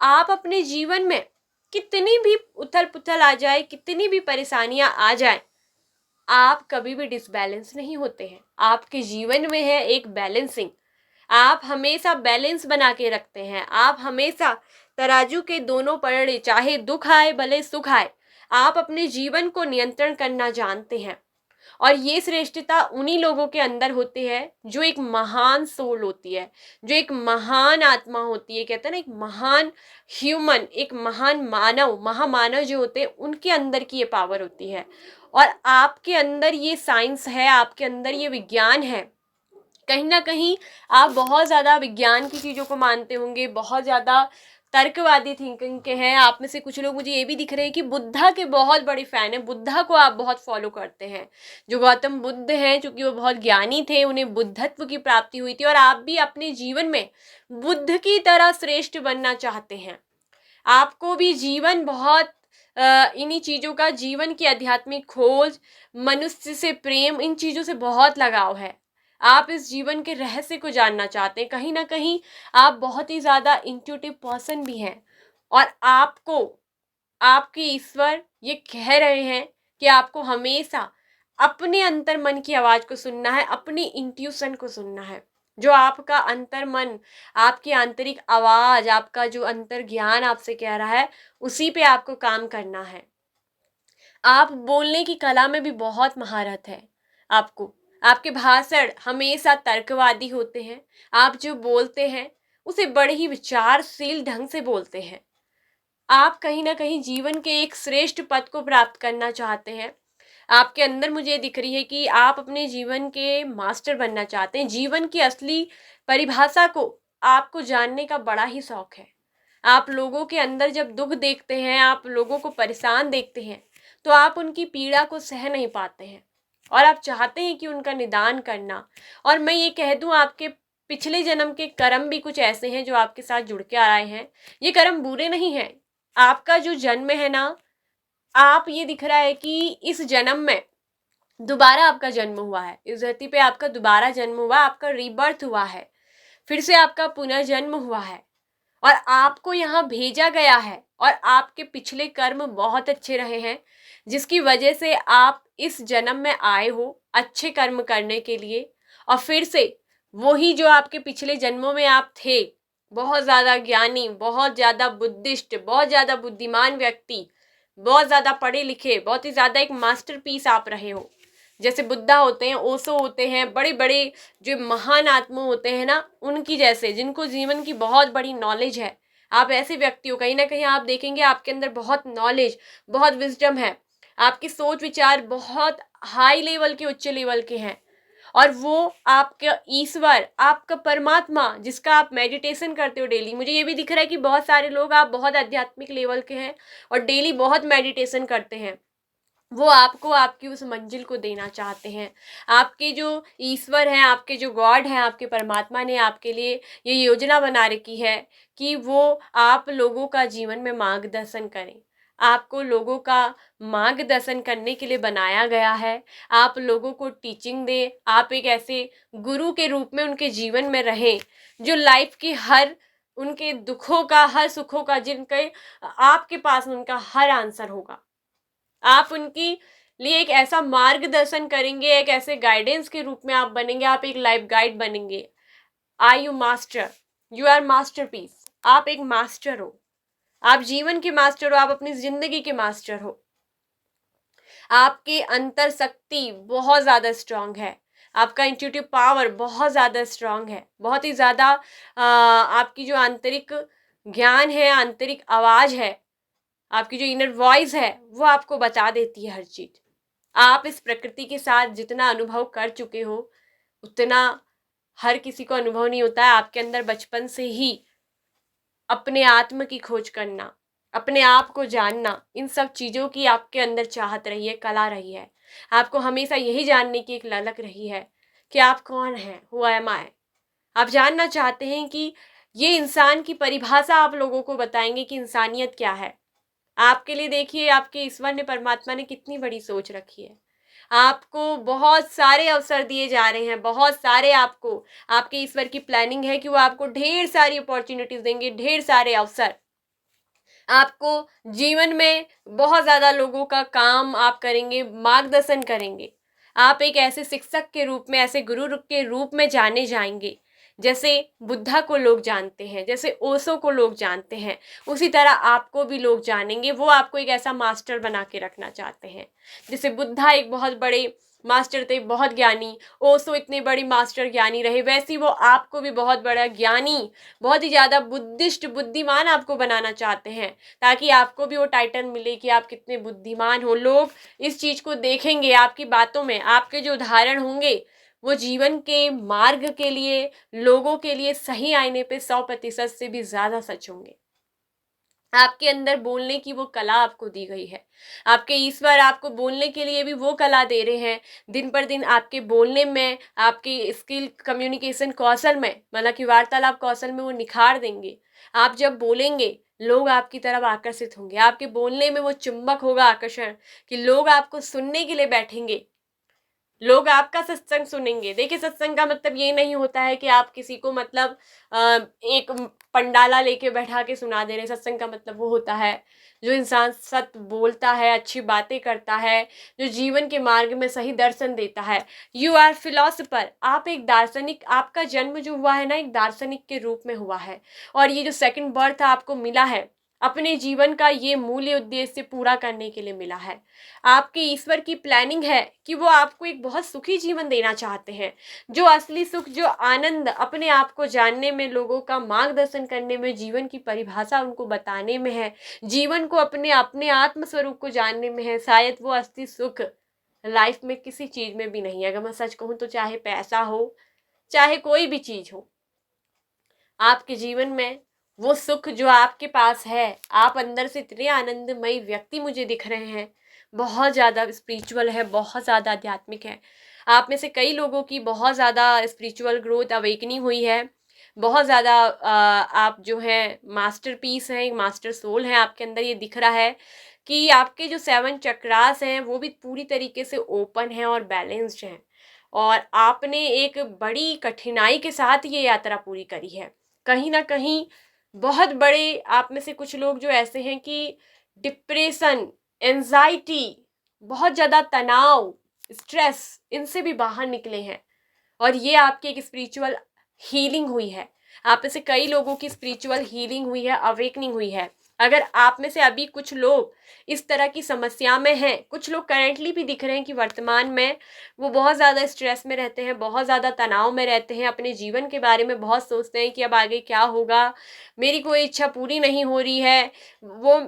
आप अपने जीवन में कितनी भी उथल पुथल आ जाए, कितनी भी परेशानियां आ जाए, आप कभी भी डिसबैलेंस नहीं होते हैं। आपके जीवन में है एक बैलेंसिंग। आप हमेशा बैलेंस बना के रखते हैं। आप हमेशा तराजू के दोनों पलड़े, चाहे दुख आए भले सुख आए, आप अपने जीवन को नियंत्रण करना जानते हैं। और ये श्रेष्ठता उन्हीं लोगों के अंदर होती है जो एक महान सोल होती है, जो एक महान आत्मा होती है। कहते हैं ना, एक महान ह्यूमन, एक महान मानव, महामानव जो होते हैं, उनके अंदर की ये पावर होती है। और आपके अंदर ये साइंस है, आपके अंदर ये विज्ञान है। कहीं ना कहीं आप बहुत ज़्यादा विज्ञान की चीज़ों को मानते होंगे, बहुत ज़्यादा तर्कवादी थिंकिंग के हैं। आप में से कुछ लोग मुझे ये भी दिख रहे हैं कि बुद्धा के बहुत बड़े फ़ैन हैं, बुद्धा को आप बहुत फॉलो करते हैं। जो गौतम बुद्ध हैं, चूँकि वो बहुत ज्ञानी थे, उन्हें बुद्धत्व की प्राप्ति हुई थी, और आप भी अपने जीवन में बुद्ध की तरह श्रेष्ठ बनना चाहते हैं। आपको भी जीवन बहुत इन्हीं चीज़ों का, जीवन की आध्यात्मिक खोज, मनुष्य से प्रेम, इन चीज़ों से बहुत लगाव है। आप इस जीवन के रहस्य को जानना चाहते हैं। कहीं ना कहीं आप बहुत ही ज़्यादा इंट्यूटिव पर्सन भी हैं, और आपको आपके ईश्वर ये कह रहे हैं कि आपको हमेशा अपने अंतर मन की आवाज़ को सुनना है, अपनी इंट्यूशन को सुनना है। जो आपका अंतर मन, आपकी आंतरिक आवाज़, आपका जो अंतर ज्ञान आपसे कह रहा है, उसी पे आपको काम करना है। आप बोलने की कला में भी बहुत महारत है आपको। आपके भाषण हमेशा तर्कवादी होते हैं। आप जो बोलते हैं उसे बड़े ही विचारशील ढंग से बोलते हैं। आप कहीं ना कहीं जीवन के एक श्रेष्ठ पद को प्राप्त करना चाहते हैं। आपके अंदर मुझे दिख रही है कि आप अपने जीवन के मास्टर बनना चाहते हैं। जीवन की असली परिभाषा को आपको जानने का बड़ा ही शौक है। आप लोगों के अंदर जब दुख देखते हैं, आप लोगों को परेशान देखते हैं, तो आप उनकी पीड़ा को सह नहीं पाते हैं, और आप चाहते हैं कि उनका निदान करना। और मैं ये कह दूं, आपके पिछले जन्म के कर्म भी कुछ ऐसे हैं जो आपके साथ जुड़ के आ रहे हैं। ये कर्म बुरे नहीं हैं। आपका जो जन्म है ना, आप ये दिख रहा है कि इस जन्म में दोबारा आपका जन्म हुआ है। इस धरती पे आपका दोबारा जन्म हुआ, आपका रीबर्थ हुआ है, फिर से आपका पुनर्जन्म हुआ है, और आपको यहाँ भेजा गया है। और आपके पिछले कर्म बहुत अच्छे रहे हैं, जिसकी वजह से आप इस जन्म में आए हो अच्छे कर्म करने के लिए। और फिर से वही जो आपके पिछले जन्मों में आप थे, बहुत ज़्यादा ज्ञानी, बहुत ज़्यादा बुद्धिस्ट, बहुत ज़्यादा बुद्धिमान व्यक्ति, बहुत ज़्यादा पढ़े लिखे, बहुत ही ज़्यादा एक मास्टरपीस आप रहे हो। जैसे बुद्धा होते हैं, ओशो होते हैं, बड़े बड़े जो महान आत्मा होते हैं ना, उनकी जैसे, जिनको जीवन की बहुत बड़ी नॉलेज है, आप ऐसे व्यक्ति हो। कहीं ना कहीं आप देखेंगे आपके अंदर बहुत नॉलेज, बहुत विजडम है। आपकी सोच विचार बहुत हाई लेवल के, उच्च लेवल के हैं। और वो आपका ईश्वर, आपका परमात्मा, जिसका आप मेडिटेशन करते हो डेली। मुझे ये भी दिख रहा है कि बहुत सारे लोग, आप बहुत आध्यात्मिक लेवल के हैं और डेली बहुत मेडिटेशन करते हैं। वो आपको आपकी उस मंजिल को देना चाहते हैं। आपके जो ईश्वर हैं, आपके जो गॉड हैं, आपके परमात्मा ने आपके लिए ये योजना बना रखी है कि वो आप लोगों का जीवन में मार्गदर्शन करें। आपको लोगों का मार्गदर्शन करने के लिए बनाया गया है। आप लोगों को टीचिंग दें, आप एक ऐसे गुरु के रूप में उनके जीवन में रहें, जो लाइफ की हर, उनके दुखों का, हर सुखों का, जिनके आपके पास उनका हर आंसर होगा। आप उनकी लिए एक ऐसा मार्गदर्शन करेंगे, एक ऐसे गाइडेंस के रूप में आप बनेंगे। आप एक लाइफ गाइड बनेंगे। Are you master? You are masterpiece. आप एक मास्टर हो। आप जीवन के मास्टर हो, आप अपनी जिंदगी के मास्टर हो। आपकी अंतर शक्ति बहुत ज़्यादा स्ट्रांग है। आपका इंट्यूटिव पावर बहुत ज़्यादा स्ट्रांग है। बहुत ही ज़्यादा आपकी जो आंतरिक ज्ञान है, आंतरिक आवाज़ है, आपकी जो इनर वॉइस है, वो आपको बता देती है हर चीज़। आप इस प्रकृति के साथ जितना अनुभव कर चुके हो, उतना हर किसी को अनुभव नहीं होता है। आपके अंदर बचपन से ही अपने आत्म की खोज करना, अपने आप को जानना, इन सब चीज़ों की आपके अंदर चाहत रही है, कला रही है। आपको हमेशा यही जानने की एक ललक रही है कि आप कौन हैं, हु एम आई। आप जानना चाहते हैं कि ये इंसान की परिभाषा आप लोगों को बताएंगे कि इंसानियत क्या है। आपके लिए देखिए, आपके ईश्वर ने, परमात्मा ने कितनी बड़ी सोच रखी है। आपको बहुत सारे अवसर दिए जा रहे हैं, बहुत सारे आपको, आपके ईश्वर की प्लानिंग है कि वो आपको ढेर सारी अपॉर्चुनिटीज देंगे, ढेर सारे अवसर। आपको जीवन में बहुत ज़्यादा लोगों का काम आप करेंगे, मार्गदर्शन करेंगे। आप एक ऐसे शिक्षक के रूप में, ऐसे गुरु के रूप में जाने जाएंगे, जैसे बुद्धा को लोग जानते हैं, जैसे ओशो को लोग जानते हैं, उसी तरह आपको भी लोग जानेंगे। वो आपको एक ऐसा मास्टर बना के रखना चाहते हैं। जैसे बुद्धा एक बहुत बड़े मास्टर थे, बहुत ज्ञानी, ओशो इतने बड़े मास्टर ज्ञानी रहे, वैसे ही वो आपको भी बहुत बड़ा ज्ञानी, बहुत ही ज़्यादा बुद्धिस्ट, बुद्धिमान आपको बनाना चाहते हैं, ताकि आपको भी वो टाइटल मिले कि आप कितने बुद्धिमान हो। लोग इस चीज़ को देखेंगे आपकी बातों में, आपके जो उदाहरण होंगे वो जीवन के मार्ग के लिए, लोगों के लिए सही आईने पे 100% से भी ज़्यादा सच होंगे। आपके अंदर बोलने की वो कला आपको दी गई है, आपके ईश्वर आपको बोलने के लिए भी वो कला दे रहे हैं। दिन पर दिन आपके बोलने में, आपकी स्किल, कम्युनिकेशन कौशल में, मतलब कि वार्तालाप कौशल में वो निखार देंगे। आप जब बोलेंगे लोग आपकी तरफ आकर्षित होंगे, आपके बोलने में वो चुंबक होगा आकर्षण, कि लोग आपको सुनने के लिए बैठेंगे, लोग आपका सत्संग सुनेंगे। देखिए, सत्संग का मतलब ये नहीं होता है कि आप किसी को मतलब एक पंडाला लेके बैठा के सुना दे रहे। सत्संग का मतलब वो होता है जो इंसान सत्य बोलता है, अच्छी बातें करता है, जो जीवन के मार्ग में सही दर्शन देता है। यू आर फिलोसफर, आप एक दार्शनिक, आपका जन्म जो हुआ है ना, एक दार्शनिक के रूप में हुआ है। और ये जो सेकंड बर्थ आपको मिला है, अपने जीवन का ये मूल्य उद्देश्य पूरा करने के लिए मिला है। आपके ईश्वर की प्लानिंग है कि वो आपको एक बहुत सुखी जीवन देना चाहते हैं। जो असली सुख, जो आनंद अपने आप को जानने में, लोगों का मार्गदर्शन करने में, जीवन की परिभाषा उनको बताने में है, जीवन को अपने अपने आत्म स्वरूप को जानने में है, शायद वो असली सुख लाइफ में किसी चीज में भी नहीं है। अगर मैं सच कहूँ तो चाहे पैसा हो, चाहे कोई भी चीज हो, आपके जीवन में वो सुख जो आपके पास है, आप अंदर से इतने आनंदमयी व्यक्ति मुझे दिख रहे हैं, बहुत ज़्यादा स्पिरिचुअल है, बहुत ज़्यादा आध्यात्मिक है। आप में से कई लोगों की बहुत ज़्यादा स्पिरिचुअल ग्रोथ, अवेकनिंग हुई है, बहुत ज़्यादा आप जो है मास्टर पीस हैं, एक मास्टर सोल हैं आपके अंदर। ये दिख रहा है कि आपके जो 7 चक्रास हैं वो भी पूरी तरीके से ओपन हैं और बैलेंस्ड हैं, और आपने एक बड़ी कठिनाई के साथ ये यात्रा पूरी करी है। कहीं ना कहीं बहुत बड़े आप में से कुछ लोग जो ऐसे हैं कि डिप्रेशन, एंजाइटी, बहुत ज़्यादा तनाव, स्ट्रेस, इनसे भी बाहर निकले हैं, और ये आपकी एक स्पिरिचुअल हीलिंग हुई है। आप में से कई लोगों की स्पिरिचुअल हीलिंग हुई है, अवेकनिंग हुई है। अगर आप में से अभी कुछ लोग इस तरह की समस्या में हैं, कुछ लोग करेंटली भी दिख रहे हैं कि वर्तमान में वो बहुत ज़्यादा स्ट्रेस में रहते हैं, बहुत ज़्यादा तनाव में रहते हैं, अपने जीवन के बारे में बहुत सोचते हैं कि अब आगे क्या होगा, मेरी कोई इच्छा पूरी नहीं हो रही है। वो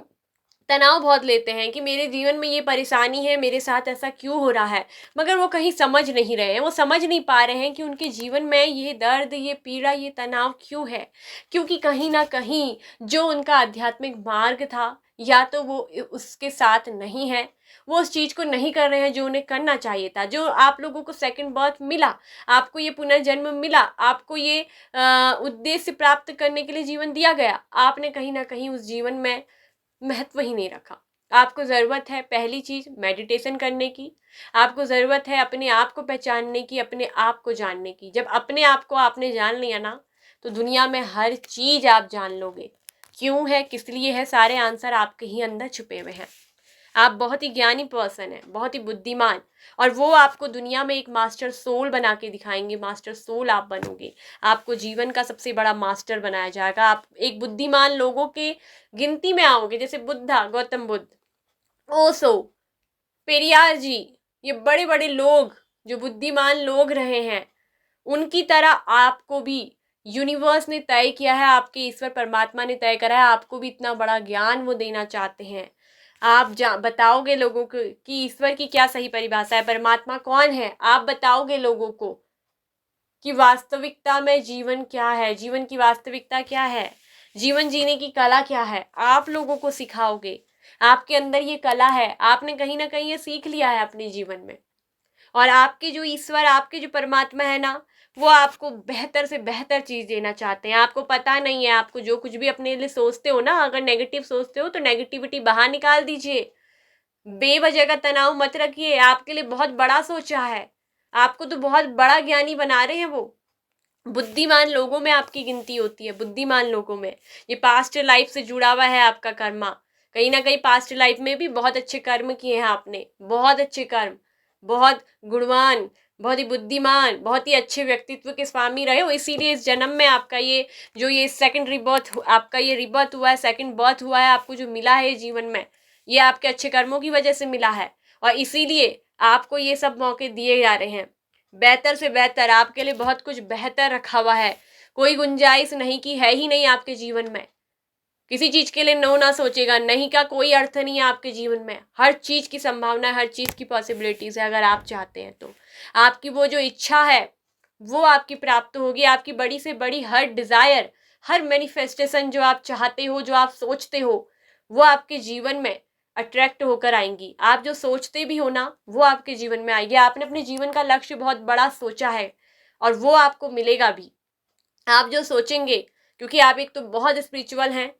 तनाव बहुत लेते हैं कि मेरे जीवन में ये परेशानी है, मेरे साथ ऐसा क्यों हो रहा है, मगर वो कहीं समझ नहीं रहे हैं, वो समझ नहीं पा रहे हैं कि उनके जीवन में ये दर्द, ये पीड़ा, ये तनाव क्यों है। क्योंकि कहीं ना कहीं जो उनका आध्यात्मिक मार्ग था, या तो वो उसके साथ नहीं है, वो उस चीज़ को नहीं कर रहे हैं जो उन्हें करना चाहिए था। जो आप लोगों को सेकंड बर्थ मिला, आपको ये पुनर्जन्म मिला, आपको ये उद्देश्य प्राप्त करने के लिए जीवन दिया गया, आपने कहीं ना कहीं उस जीवन में महत्व ही नहीं रखा। आपको ज़रूरत है पहली चीज़ मेडिटेशन करने की, आपको ज़रूरत है अपने आप को पहचानने की, अपने आप को जानने की। जब अपने आप को आपने जान लिया ना, तो दुनिया में हर चीज़ आप जान लोगे। क्यों है, किस लिए है, सारे आंसर आपके ही अंदर छुपे हुए हैं। आप बहुत ही ज्ञानी पर्सन है, बहुत ही बुद्धिमान, और वो आपको दुनिया में एक मास्टर सोल बना के दिखाएंगे। मास्टर सोल आप बनोगे, आपको जीवन का सबसे बड़ा मास्टर बनाया जाएगा। आप एक बुद्धिमान लोगों के गिनती में आओगे, जैसे बुद्धा, गौतम बुद्ध, ओशो, पेरियार जी, ये बड़े बड़े लोग जो बुद्धिमान लोग रहे हैं, उनकी तरह आपको भी यूनिवर्स ने तय किया है, आपके ईश्वर परमात्मा ने तय करा है, आपको भी इतना बड़ा ज्ञान वो देना चाहते हैं। आप बताओगे लोगों को कि ईश्वर की क्या सही परिभाषा है, परमात्मा कौन है। आप बताओगे लोगों को कि वास्तविकता में जीवन क्या है, जीवन की वास्तविकता क्या है, जीवन जीने की कला क्या है। आप लोगों को सिखाओगे, आपके अंदर ये कला है, आपने कहीं ना कहीं ये सीख लिया है अपने जीवन में। और आपके जो ईश्वर, आपके जो परमात्मा है ना, वो आपको बेहतर से बेहतर चीज़ देना चाहते हैं। आपको पता नहीं है, आपको जो कुछ भी अपने लिए सोचते हो ना, अगर नेगेटिव सोचते हो तो नेगेटिविटी बाहर निकाल दीजिए। बेवजह का तनाव मत रखिए, आपके लिए बहुत बड़ा सोचा है, आपको तो बहुत बड़ा ज्ञानी बना रहे हैं वो। बुद्धिमान लोगों में आपकी गिनती होती है, बुद्धिमान लोगों में। ये पास्ट लाइफ से जुड़ा हुआ है आपका कर्मा, कहीं ना कहीं पास्ट लाइफ में भी बहुत अच्छे कर्म किए हैं आपने, बहुत अच्छे कर्म, बहुत गुणवान, बहुत ही बुद्धिमान, बहुत ही अच्छे व्यक्तित्व के स्वामी रहे हो, इसीलिए इस जन्म में आपका ये जो ये सेकंड रिबर्थ, आपका ये रिबर्थ हुआ है, सेकंड बर्थ हुआ है, आपको जो मिला है जीवन में, ये आपके अच्छे कर्मों की वजह से मिला है। और इसीलिए आपको ये सब मौके दिए जा रहे हैं। बेहतर से बेहतर आपके लिए बहुत कुछ बेहतर रखा हुआ है, कोई गुंजाइश नहीं की है ही नहीं आपके जीवन में। किसी चीज के लिए नो ना सोचेगा, नहीं का कोई अर्थ नहीं है आपके जीवन में। हर चीज की संभावना है, हर चीज की पॉसिबिलिटीज है, अगर आप चाहते हैं तो। आपकी वो जो इच्छा है वो आपकी प्राप्त होगी। आपकी बड़ी से बड़ी हर डिजायर, हर मैनिफेस्टेशन जो आप चाहते हो, जो आप सोचते हो, वो आपके जीवन में अट्रैक्ट होकर आएंगी। आप जो सोचते भी हो ना, वो आपके जीवन में आएगी। आपने अपने जीवन का लक्ष्य बहुत बड़ा सोचा है और वो आपको मिलेगा भी। आप जो सोचेंगे, क्योंकि आप एक तो बहुत स्पिरिचुअल हैं,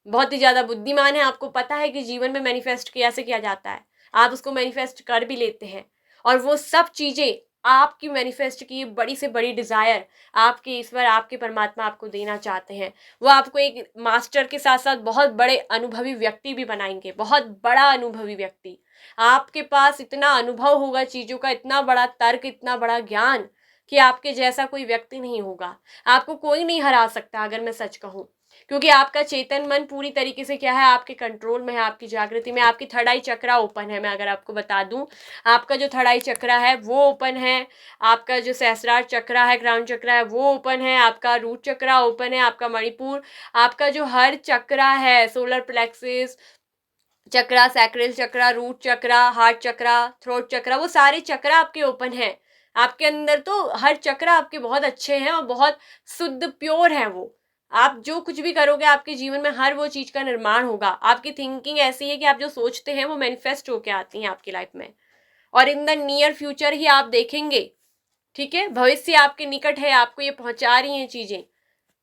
बहुत ही ज़्यादा बुद्धिमान है, आपको पता है कि जीवन में मैनिफेस्ट कैसे किया जाता है, आप उसको मैनिफेस्ट कर भी लेते हैं। और वो सब चीज़ें आपकी मैनिफेस्ट की बड़ी से बड़ी डिज़ायर आपके ईश्वर, आपके परमात्मा आपको देना चाहते हैं। वो आपको एक मास्टर के साथ साथ बहुत बड़े अनुभवी व्यक्ति भी बनाएंगे, बहुत बड़ा अनुभवी व्यक्ति। आपके पास इतना अनुभव होगा चीज़ों का, इतना बड़ा तर्क, इतना बड़ा ज्ञान, कि आपके जैसा कोई व्यक्ति नहीं होगा। आपको कोई नहीं हरा सकता, अगर मैं सच कहूँ, क्योंकि आपका चेतन मन पूरी तरीके से क्या है, आपके कंट्रोल में है, आपकी जागृति में। आपकी थर्ड आई चक्रा ओपन है, मैं अगर आपको बता दूं, आपका जो थर्ड आई चक्रा है वो ओपन है, आपका जो सहस्रार चक्रा है, क्राउन चक्रा है, वो ओपन है, आपका रूट चक्रा ओपन है, आपका मणिपुर, आपका जो हर चक्रा है, सोलर प्लेक्सिस चक्रा, सैक्रल चक्रा, रूट चक्रा, हार्ट चक्रा, थ्रोट चक्रा, वो सारे चक्रा आपके ओपन हैं। आपके अंदर तो हर चक्रा आपके बहुत अच्छे हैं और बहुत शुद्ध प्योर है वो। आप जो कुछ भी करोगे आपके जीवन में हर वो चीज का निर्माण होगा। आपकी थिंकिंग ऐसी है कि आप जो सोचते हैं वो मैनिफेस्ट होके आती हैं आपकी लाइफ में, और इन द नियर फ्यूचर ही आप देखेंगे। ठीक है, भविष्य आपके निकट है, आपको ये पहुंचा रही हैं चीजें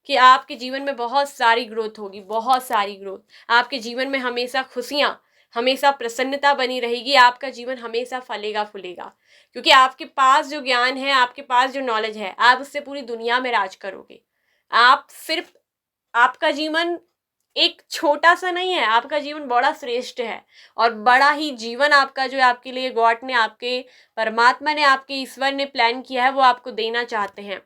कि आपके जीवन में बहुत सारी ग्रोथ होगी, बहुत सारी ग्रोथ। आपके जीवन में हमेशा खुशियाँ, हमेशा प्रसन्नता बनी रहेगी। आपका जीवन हमेशा फलेगा फूलेगा, क्योंकि आपके पास जो ज्ञान है, आपके पास जो नॉलेज है, आप उससे पूरी दुनिया में राज करोगे। आप सिर्फ, आपका जीवन एक छोटा सा नहीं है, आपका जीवन बड़ा श्रेष्ठ है और बड़ा ही जीवन आपका जो आपके लिए गॉड ने, आपके परमात्मा ने, आपके ईश्वर ने प्लान किया है, वो आपको देना चाहते हैं।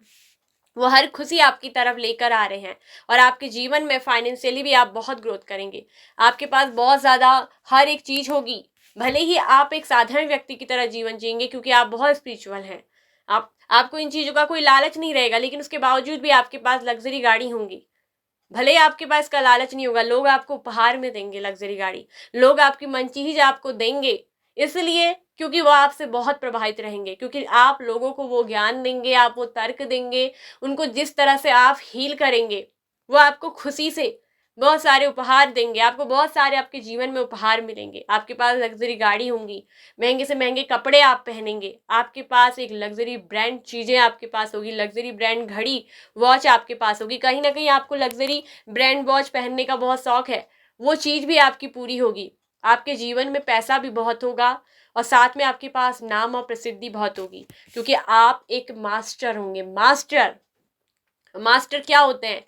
वो हर खुशी आपकी तरफ लेकर आ रहे हैं और आपके जीवन में फाइनेंशियली भी आप बहुत ग्रोथ करेंगे। आपके पास बहुत ज़्यादा हर एक चीज़ होगी। भले ही आप एक साधारण व्यक्ति की तरह जीवन जिएंगे, क्योंकि आप बहुत स्पिरिचुअल हैं। आपको इन चीज़ों का कोई लालच नहीं रहेगा, लेकिन उसके बावजूद भी आपके पास लग्जरी गाड़ी होंगी। भले ही आपके पास का लालच नहीं होगा, लोग आपको उपहार में देंगे लग्जरी गाड़ी, लोग आपकी मन चीज आपको देंगे, इसलिए क्योंकि वो आपसे बहुत प्रभावित रहेंगे, क्योंकि आप लोगों को वो ज्ञान देंगे, आप वो तर्क देंगे, उनको जिस तरह से आप हील करेंगे, वो आपको खुशी से बहुत सारे उपहार देंगे। आपको बहुत सारे आपके जीवन में उपहार मिलेंगे। आपके पास लग्जरी गाड़ी होंगी, महंगे से महंगे कपड़े आप पहनेंगे, आपके पास एक लग्जरी ब्रांड चीज़ें आपके पास होगी, लग्जरी ब्रांड घड़ी, वॉच आपके पास होगी। कहीं ना कहीं आपको लग्जरी ब्रांड वॉच पहनने का बहुत शौक है, वो चीज़ भी आपकी पूरी होगी। आपके जीवन में पैसा भी बहुत होगा और साथ में आपके पास नाम और प्रसिद्धि बहुत होगी, क्योंकि आप एक मास्टर होंगे। मास्टर, मास्टर क्या होते हैं?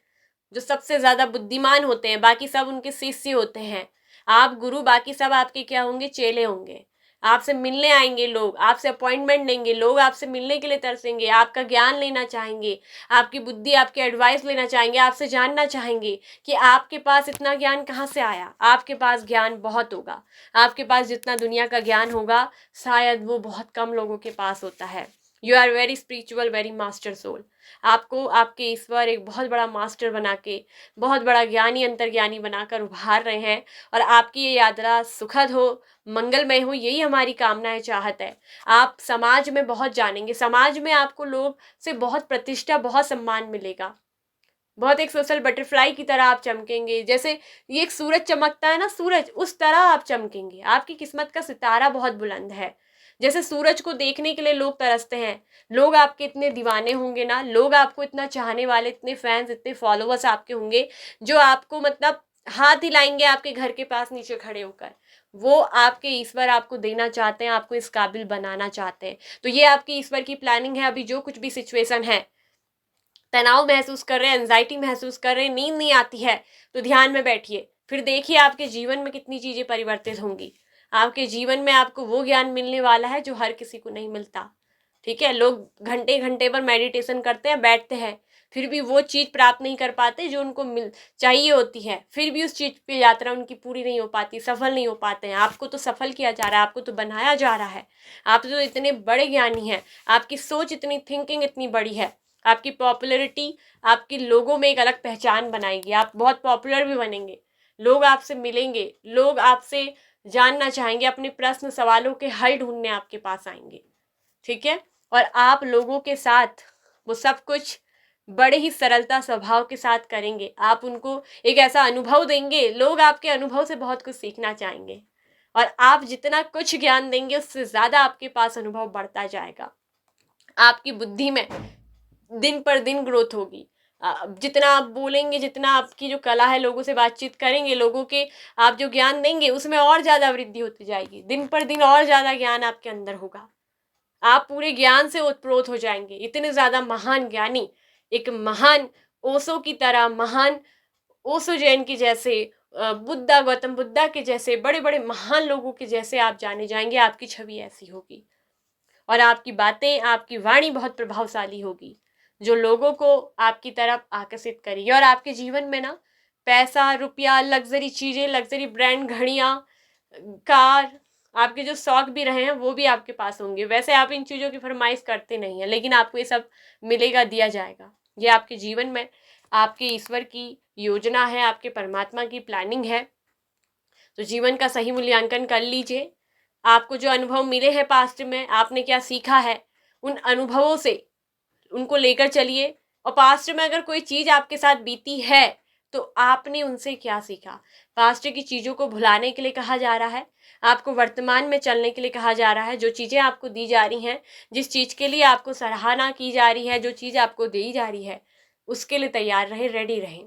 जो सबसे ज्यादा बुद्धिमान होते हैं, बाकी सब उनके शिष्य होते हैं। आप गुरु, बाकी सब आपके क्या होंगे? चेले होंगे। आपसे मिलने आएंगे लोग, आपसे अपॉइंटमेंट लेंगे लोग, आपसे मिलने के लिए तरसेंगे, आपका ज्ञान लेना चाहेंगे, आपकी बुद्धि, आपकी एडवाइस लेना चाहेंगे, आपसे जानना चाहेंगे कि आपके पास इतना ज्ञान कहाँ से आया। आपके पास ज्ञान बहुत होगा। आपके पास जितना दुनिया का ज्ञान होगा, शायद वो बहुत कम लोगों के पास होता है। You are very spiritual, very master soul. आपको आपके ईश्वर एक बहुत बड़ा मास्टर बना के, बहुत बड़ा ज्ञानी, अंतर्ज्ञानी बनाकर उभार रहे हैं। और आपकी ये यात्रा सुखद हो, मंगलमय हो, यही हमारी कामना है, चाहत है। आप समाज में बहुत जानेंगे, समाज में आपको लोग से बहुत प्रतिष्ठा, बहुत सम्मान मिलेगा। बहुत एक सोशल बटरफ्लाई की तरह आप चमकेंगे। जैसे ये एक सूरज चमकता है ना, सूरज, उस तरह आप चमकेंगे। आपकी किस्मत का सितारा बहुत बुलंद है। जैसे सूरज को देखने के लिए लोग तरसते हैं, लोग आपके इतने दीवाने होंगे ना, लोग आपको इतना चाहने वाले, इतने फैंस, इतने फॉलोअर्स आपके होंगे, जो आपको मतलब हाथ हिलाएंगे आपके घर के पास नीचे खड़े होकर। वो आपके ईश्वर आपको देना चाहते हैं, आपको इस काबिल बनाना चाहते हैं। तो ये आपकी ईश्वर की प्लानिंग है। अभी जो कुछ भी सिचुएशन है, तनाव महसूस कर रहे हैं, एंजाइटी महसूस कर रहे हैं, नींद नहीं आती है, तो ध्यान में बैठिए, फिर देखिए आपके जीवन में कितनी चीज़ें परिवर्तित होंगी। आपके जीवन में आपको वो ज्ञान मिलने वाला है जो हर किसी को नहीं मिलता। ठीक है, लोग घंटे घंटे पर मेडिटेशन करते हैं, बैठते हैं, फिर भी वो चीज़ प्राप्त नहीं कर पाते जो उनको मिल चाहिए होती है, फिर भी उस चीज़ पे यात्रा उनकी पूरी नहीं हो पाती, सफल नहीं हो पाते हैं। आपको तो सफल किया जा रहा है, आपको तो बनाया जा रहा है। आप तो इतने बड़े ज्ञानी हैं, आपकी सोच इतनी, थिंकिंग इतनी बड़ी है, आपकी पॉपुलैरिटी आपकी लोगों में एक अलग पहचान बनाएगी। आप बहुत पॉपुलर भी बनेंगे, लोग आपसे मिलेंगे, लोग आपसे जानना चाहेंगे, अपने प्रश्न सवालों के हल ढूंढने आपके पास आएंगे। ठीक है, और आप लोगों के साथ वो सब कुछ बड़े ही सरलता स्वभाव के साथ करेंगे। आप उनको एक ऐसा अनुभव देंगे, लोग आपके अनुभव से बहुत कुछ सीखना चाहेंगे, और आप जितना कुछ ज्ञान देंगे उससे ज़्यादा आपके पास अनुभव बढ़ता जाएगा। आपकी बुद्धि में दिन पर दिन ग्रोथ होगी। जितना आप बोलेंगे, जितना आपकी जो कला है, लोगों से बातचीत करेंगे, लोगों के आप जो ज्ञान देंगे उसमें और ज़्यादा वृद्धि होती जाएगी। दिन पर दिन और ज़्यादा ज्ञान आपके अंदर होगा, आप पूरे ज्ञान से ओतप्रोत हो जाएंगे। इतने ज़्यादा महान ज्ञानी, एक महान ओशो की तरह, महान ओशो जैन के जैसे, बुद्धा, गौतम बुद्धा के जैसे बड़े बड़े महान लोगों के जैसे आप जाने जाएंगे। आपकी छवि ऐसी होगी और आपकी बातें, आपकी वाणी बहुत प्रभावशाली होगी, जो लोगों को आपकी तरफ आकर्षित करेगी। और आपके जीवन में ना पैसा, रुपया, लग्जरी चीज़ें, लग्जरी ब्रांड घड़ियाँ, कार, आपके जो शौक भी रहे हैं वो भी आपके पास होंगे। वैसे आप इन चीज़ों की फरमाइश करते नहीं हैं, लेकिन आपको ये सब मिलेगा, दिया जाएगा। ये आपके जीवन में आपके ईश्वर की योजना है, आपके परमात्मा की प्लानिंग है। तो जीवन का सही मूल्यांकन कर लीजिए। आपको जो अनुभव मिले हैं पास्ट में, आपने क्या सीखा है, उन अनुभवों से उनको लेकर चलिए। और पास्ट में अगर कोई चीज़ आपके साथ बीती है तो आपने उनसे क्या सीखा। पास्ट की चीज़ों को भुलाने के लिए कहा जा रहा है, आपको वर्तमान में चलने के लिए कहा जा रहा है। जो चीज़ें आपको दी जा रही हैं, जिस चीज़ के लिए आपको सराहना की जा रही है, जो चीज़ आपको दी जा रही है, उसके लिए तैयार रहें, रेडी रहें।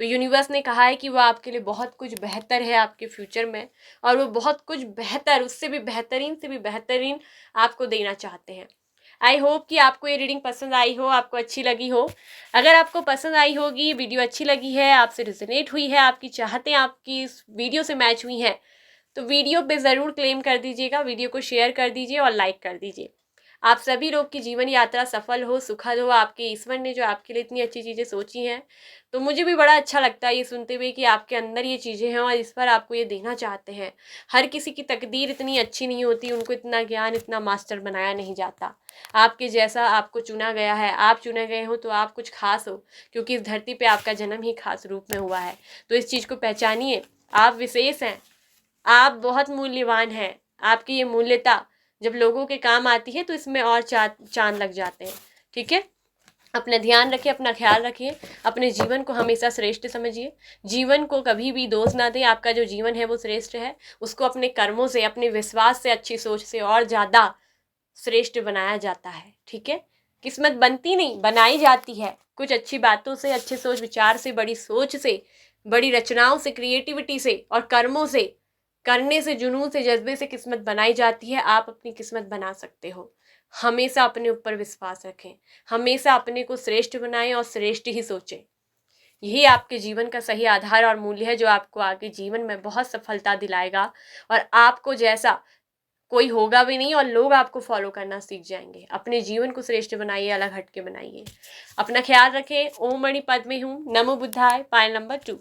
तो यूनिवर्स ने कहा है कि वो आपके लिए बहुत कुछ बेहतर है आपके फ्यूचर में, और वो बहुत कुछ बेहतर, उससे भी बेहतरीन से भी बेहतरीन आपको देना चाहते हैं। आई होप कि आपको ये रीडिंग पसंद आई हो, आपको अच्छी लगी हो। अगर आपको पसंद आई होगी, वीडियो अच्छी लगी है, आपसे रिजोनेट हुई है, आपकी चाहतें आपकी इस वीडियो से मैच हुई हैं, तो वीडियो पे ज़रूर क्लेम कर दीजिएगा, वीडियो को शेयर कर दीजिए और लाइक कर दीजिए। आप सभी लोग की जीवन यात्रा सफल हो, सुखद हो। आपके ईश्वर ने जो आपके लिए इतनी अच्छी चीज़ें सोची हैं, तो मुझे भी बड़ा अच्छा लगता है ये सुनते हुए कि आपके अंदर ये चीज़ें हैं और इस पर आपको ये देना चाहते हैं। हर किसी की तकदीर इतनी अच्छी नहीं होती, उनको इतना ज्ञान, इतना मास्टर बनाया नहीं जाता। आपके जैसा आपको चुना गया है, आप चुने गए हो तो आप कुछ खास हो, क्योंकि इस धरती पे आपका जन्म ही खास रूप में हुआ है। तो इस चीज़ को पहचानिए, आप विशेष हैं, आप बहुत मूल्यवान हैं। आपकी ये मूल्यता जब लोगों के काम आती है तो इसमें और चांद लग जाते हैं। ठीक है, अपना ध्यान रखिए, अपना ख्याल रखिए, अपने जीवन को हमेशा श्रेष्ठ समझिए। जीवन को कभी भी दोष ना दें, आपका जो जीवन है वो श्रेष्ठ है। उसको अपने कर्मों से, अपने विश्वास से, अच्छी सोच से और ज़्यादा श्रेष्ठ बनाया जाता है। ठीक है, किस्मत बनती नहीं, बनाई जाती है। कुछ अच्छी बातों से, अच्छे सोच विचार से, बड़ी सोच से, बड़ी रचनाओं से, क्रिएटिविटी से और कर्मों से, करने से, जुनून से, जज्बे से किस्मत बनाई जाती है। आप अपनी किस्मत बना सकते हो। हमेशा अपने ऊपर विश्वास रखें, हमेशा अपने को श्रेष्ठ बनाएं और श्रेष्ठ ही सोचें। यही आपके जीवन का सही आधार और मूल्य है, जो आपको आगे जीवन में बहुत सफलता दिलाएगा, और आपको जैसा कोई होगा भी नहीं और लोग आपको फॉलो करना सीख जाएंगे। अपने जीवन को श्रेष्ठ बनाइए, अलग हटके बनाइए। अपना ख्याल रखें। ओम मणि पद में हूँ। नमो बुद्धाय। Pile number 2।